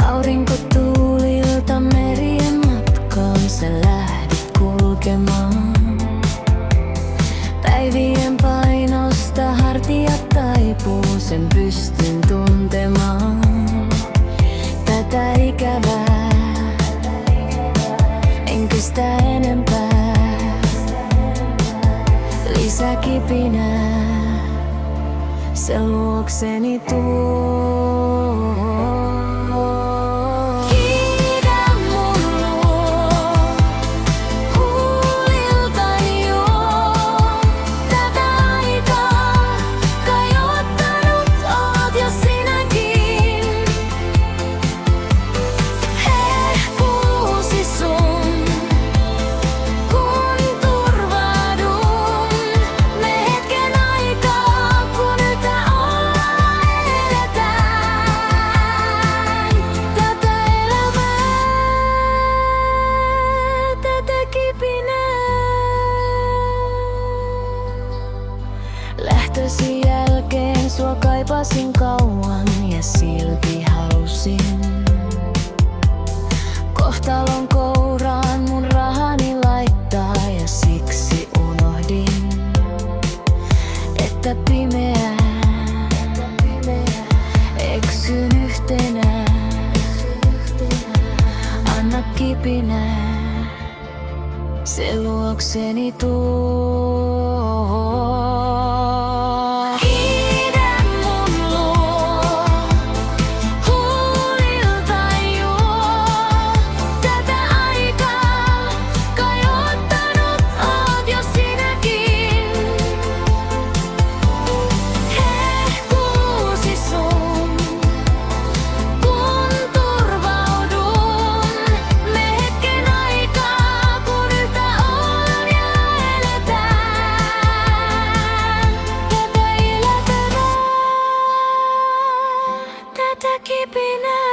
Aurinko tuulilta merien matkaan sä lähdit kulkemaan. Päivien painosta hartiat taipuu, sen pystyn tuntemaan. Tätä ikävää en kestä enempää. Lisäkipinää se luokseni tuo. Kiidä mun luo, huuliltani juo. Tätä aikaa kai ottanut oot jo sinäkin. Hehkuusi sun, kun turvaudun. Me hetken aikaa, kun yhtä ollaan eletään. Tätä elämää, tätä kipinää. Lähtösi jälkeen sua kaipasin kauan ja silti halusin kohtalon kouraan mun rahani laittaa, ja siksi unohdin, että pimeää eksyn yhtenään. Anna kipinää se luokseni tuo. Kiidä mun luo, huuliltani juo. Tätä aikaa kai ottanut oot jo sinäkin. Hehkuusi sun, kun turvaudun. Me hetken aikaa, kun yhtä ollaan ja eletään. Tätä elämää, tätä kipinää.